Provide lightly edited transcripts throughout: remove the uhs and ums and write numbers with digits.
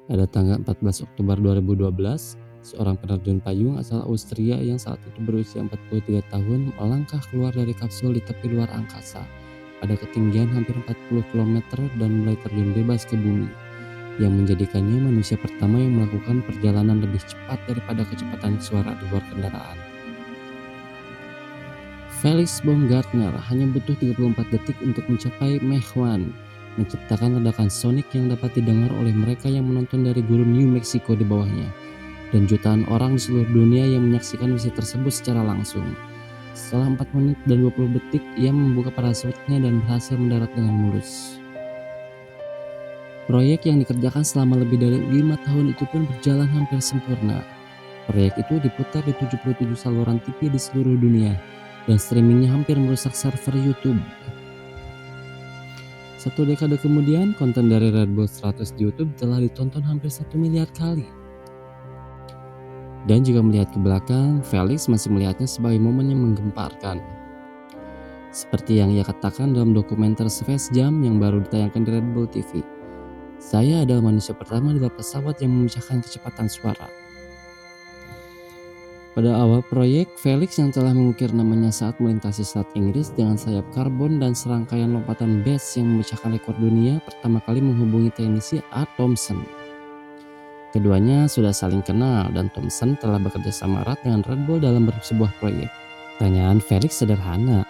Pada tanggal 14 Oktober 2012, seorang penerjun payung asal Austria yang saat itu berusia 43 tahun melangkah keluar dari kapsul di tepi luar angkasa pada ketinggian hampir 40 km dan mulai terjun bebas ke bumi, yang menjadikannya manusia pertama yang melakukan perjalanan lebih cepat daripada kecepatan suara di luar kendaraan. Felix Baumgartner hanya butuh 34 detik untuk mencapai Mach 1, menciptakan ledakan sonik yang dapat didengar oleh mereka yang menonton dari gurun New Mexico di bawahnya, dan jutaan orang di seluruh dunia yang menyaksikan misi tersebut secara langsung. Setelah 4 menit dan 20 detik, ia membuka parasutnya dan berhasil mendarat dengan mulus. Proyek yang dikerjakan selama lebih dari 5 tahun itu pun berjalan hampir sempurna. Proyek itu diputar di 77 saluran TV di seluruh dunia, dan streamingnya hampir merusak server YouTube. Satu dekade kemudian, konten dari Red Bull 100 di YouTube telah ditonton hampir 1 miliar kali. Dan jika melihat ke belakang, Felix masih melihatnya sebagai momen yang menggemparkan. Seperti yang ia katakan dalam dokumenter Space Jam yang baru ditayangkan di Red Bull TV. Saya adalah manusia pertama di luar pesawat yang memecahkan kecepatan suara. Pada awal proyek, Felix yang telah mengukir namanya saat melintasi Selat Inggris dengan sayap karbon dan serangkaian lompatan Bass yang memecahkan rekor dunia pertama kali menghubungi teknisi Art Thompson. Keduanya sudah saling kenal dan Thompson telah bekerja sama erat dengan Red Bull dalam sebuah proyek. Pertanyaan Felix sederhana,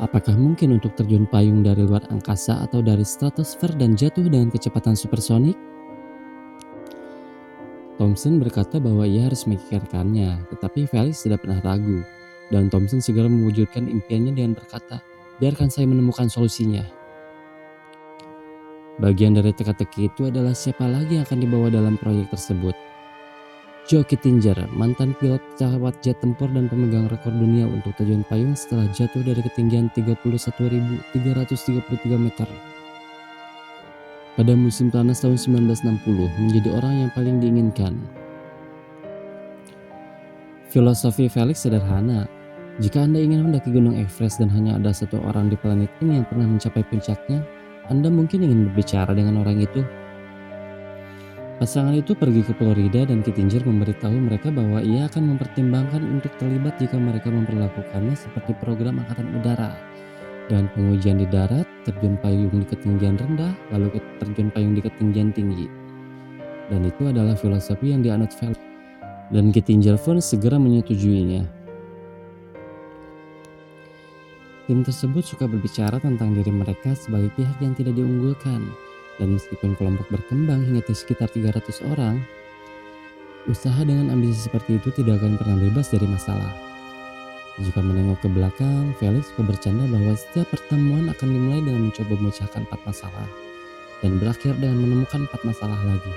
apakah mungkin untuk terjun payung dari luar angkasa atau dari stratosfer dan jatuh dengan kecepatan supersonik? Thompson berkata bahwa ia harus memikirkannya, tetapi Felix tidak pernah ragu, dan Thompson segera mewujudkan impiannya dengan berkata, "Biarkan saya menemukan solusinya." Bagian dari teka-teki itu adalah siapa lagi yang akan dibawa dalam proyek tersebut. Joe Kittinger, mantan pilot pesawat jet tempur dan pemegang rekor dunia untuk terjun payung setelah jatuh dari ketinggian 31.333 meter. Pada musim panas tahun 1960, menjadi orang yang paling diinginkan. Filosofi Felix sederhana. Jika Anda ingin mendaki Gunung Everest dan hanya ada satu orang di planet ini yang pernah mencapai puncaknya, Anda mungkin ingin berbicara dengan orang itu. Pasangan itu pergi ke Florida dan Kittinger memberitahu mereka bahwa ia akan mempertimbangkan untuk terlibat jika mereka memperlakukannya seperti program Angkatan Udara. Dan pengujian di darat, terjun payung di ketinggian rendah, lalu terjun payung di ketinggian tinggi. Dan itu adalah filosofi yang dianut Felix. Dan Kittinger pun segera menyetujuinya. Tim tersebut suka berbicara tentang diri mereka sebagai pihak yang tidak diunggulkan. Dan meskipun kelompok berkembang hingga sekitar 300 orang, usaha dengan ambisi seperti itu tidak akan pernah bebas dari masalah. Jika menengok ke belakang, Felix suka bercanda bahwa setiap pertemuan akan dimulai dengan mencoba memecahkan 4 masalah dan berakhir dengan menemukan 4 masalah lagi.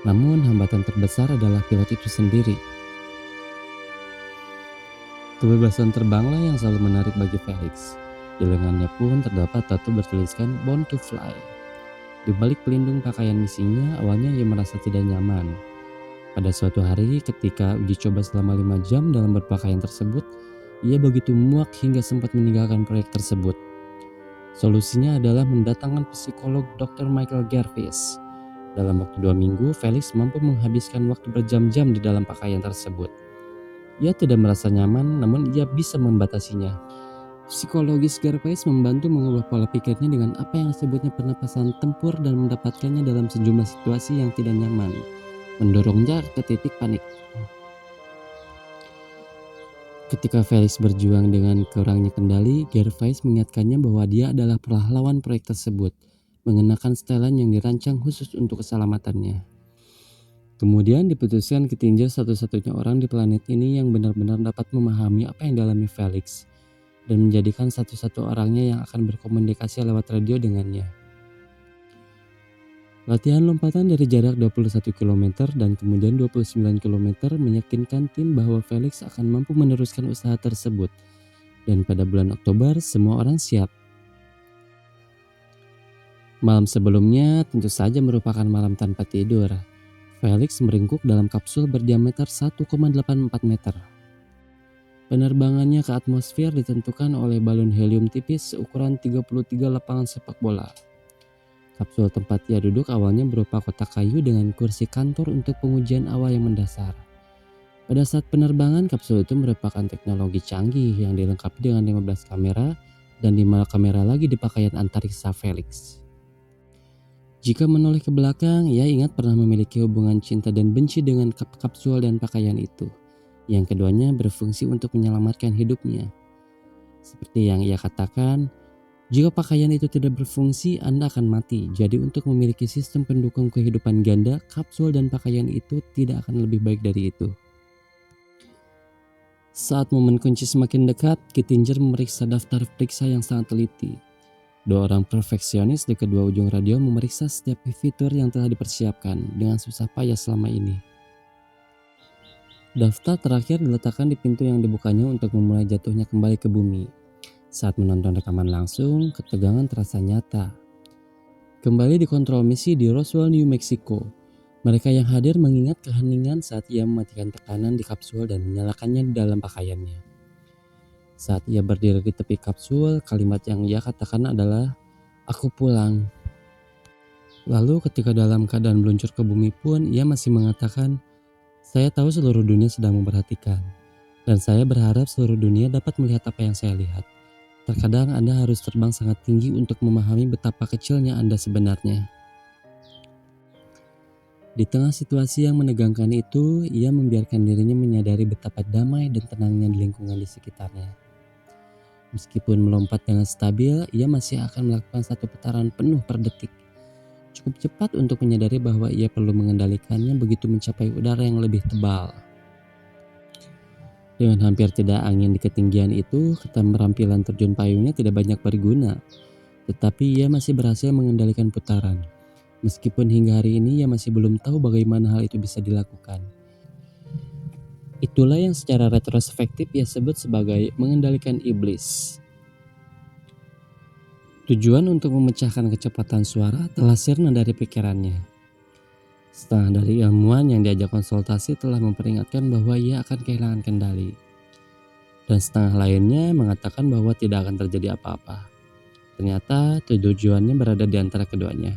Namun hambatan terbesar adalah pilot itu sendiri. Kebebasan terbanglah yang selalu menarik bagi Felix. Di lengannya pun terdapat tato bertuliskan Born to Fly. Di balik pelindung pakaian misinya, awalnya ia merasa tidak nyaman. Pada suatu hari ketika uji coba selama 5 jam dalam berpakaian tersebut, ia begitu muak hingga sempat meninggalkan proyek tersebut. Solusinya adalah mendatangkan psikolog Dr. Michael Gervais. Dalam waktu 2 minggu, Felix mampu menghabiskan waktu berjam-jam di dalam pakaian tersebut. Ia tidak merasa nyaman, namun ia bisa membatasinya. Psikologis Gervais membantu mengubah pola pikirnya dengan apa yang disebutnya pernapasan tempur dan mendapatkannya dalam sejumlah situasi yang tidak nyaman, mendorongnya ke titik panik. Ketika Felix berjuang dengan kurangnya kendali, Gervais mengingatkannya bahwa dia adalah pahlawan proyek tersebut, mengenakan setelan yang dirancang khusus untuk keselamatannya. Kemudian diputuskan Kittinger satu-satunya orang di planet ini yang benar-benar dapat memahami apa yang dialami Felix, dan menjadikan satu-satu orangnya yang akan berkomunikasi lewat radio dengannya. Latihan lompatan dari jarak 21 km dan kemudian 29 km meyakinkan tim bahwa Felix akan mampu meneruskan usaha tersebut. Dan pada bulan Oktober, semua orang siap. Malam sebelumnya tentu saja merupakan malam tanpa tidur. Felix meringkuk dalam kapsul berdiameter 1,84 meter. Penerbangannya ke atmosfer ditentukan oleh balon helium tipis seukuran 33 lapangan sepak bola. Kapsul tempat ia duduk awalnya berupa kotak kayu dengan kursi kantor untuk pengujian awal yang mendasar. Pada saat penerbangan, kapsul itu merupakan teknologi canggih yang dilengkapi dengan 15 kamera dan 5 kamera lagi di pakaian antariksa Felix. Jika menoleh ke belakang, ia ingat pernah memiliki hubungan cinta dan benci dengan kapsul dan pakaian itu, yang keduanya berfungsi untuk menyelamatkan hidupnya. Seperti yang ia katakan, jika pakaian itu tidak berfungsi, Anda akan mati. Jadi untuk memiliki sistem pendukung kehidupan ganda, kapsul dan pakaian itu tidak akan lebih baik dari itu. Saat momen kunci semakin dekat, Kittinger memeriksa daftar periksa yang sangat teliti. Dua orang perfeksionis di kedua ujung radio memeriksa setiap fitur yang telah dipersiapkan dengan susah payah selama ini. Daftar terakhir diletakkan di pintu yang dibukanya untuk memulai jatuhnya kembali ke bumi. Saat menonton rekaman langsung, ketegangan terasa nyata. Kembali di kontrol misi di Roswell, New Mexico. Mereka yang hadir mengingat keheningan saat ia mematikan tekanan di kapsul dan menyalakannya di dalam pakaiannya. Saat ia berdiri di tepi kapsul, kalimat yang ia katakan adalah, "Aku pulang." Lalu ketika dalam keadaan meluncur ke bumi pun, ia masih mengatakan, "Saya tahu seluruh dunia sedang memperhatikan, dan saya berharap seluruh dunia dapat melihat apa yang saya lihat. Terkadang Anda harus terbang sangat tinggi untuk memahami betapa kecilnya Anda sebenarnya." Di tengah situasi yang menegangkan itu, ia membiarkan dirinya menyadari betapa damai dan tenangnya di lingkungan di sekitarnya. Meskipun melompat dengan stabil, ia masih akan melakukan satu putaran penuh per detik. Cukup cepat untuk menyadari bahwa ia perlu mengendalikannya begitu mencapai udara yang lebih tebal. Dengan hampir tidak angin di ketinggian itu, keterampilan terjun payungnya tidak banyak berguna. Tetapi ia masih berhasil mengendalikan putaran. Meskipun hingga hari ini ia masih belum tahu bagaimana hal itu bisa dilakukan. Itulah yang secara retrospektif ia sebut sebagai mengendalikan iblis. Tujuan untuk memecahkan kecepatan suara telah sirna dari pikirannya. Setengah dari ilmuwan yang diajak konsultasi telah memperingatkan bahwa ia akan kehilangan kendali. Dan setengah lainnya mengatakan bahwa tidak akan terjadi apa-apa. Ternyata tujuannya berada di antara keduanya.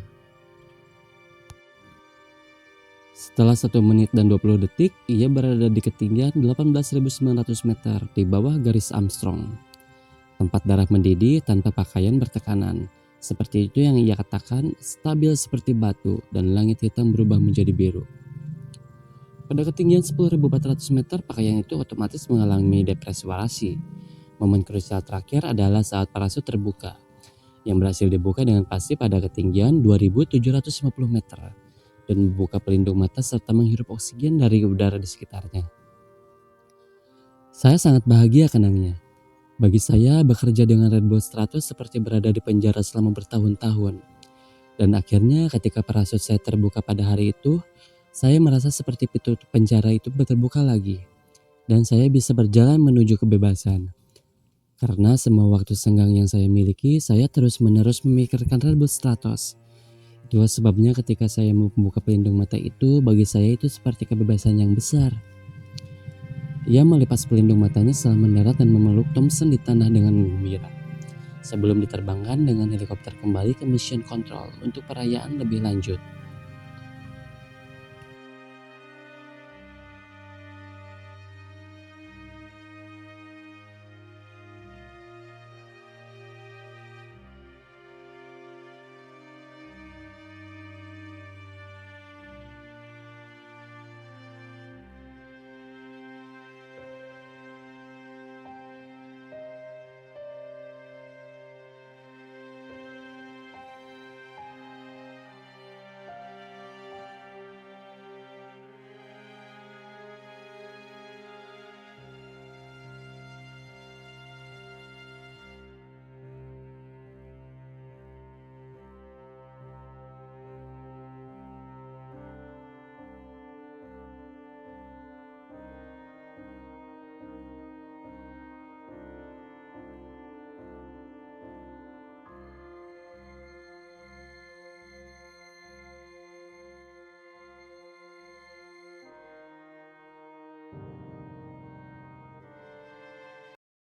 Setelah 1 menit dan 20 detik, ia berada di ketinggian 18.900 meter di bawah garis Armstrong. Tempat darah mendidih tanpa pakaian bertekanan. Seperti itu yang ia katakan, stabil seperti batu dan langit hitam berubah menjadi biru. Pada ketinggian 10.400 meter, pakaian itu otomatis mengalami depressurisasi. Momen krusial terakhir adalah saat parasut terbuka, yang berhasil dibuka dengan pasti pada ketinggian 2.750 meter. Dan membuka pelindung mata serta menghirup oksigen dari udara di sekitarnya. Saya sangat bahagia kenangnya. Bagi saya, bekerja dengan Red Bull Stratos seperti berada di penjara selama bertahun-tahun. Dan akhirnya ketika parasut saya terbuka pada hari itu, saya merasa seperti pintu penjara itu terbuka lagi. Dan saya bisa berjalan menuju kebebasan. Karena semua waktu senggang yang saya miliki, saya terus-menerus memikirkan Red Bull Stratos. Itulah sebabnya ketika saya membuka pelindung mata itu, bagi saya itu seperti kebebasan yang besar. Ia melepas pelindung matanya setelah mendarat dan memeluk Thompson di tanah dengan gembira. Sebelum diterbangkan dengan helikopter kembali ke Mission Control untuk perayaan lebih lanjut.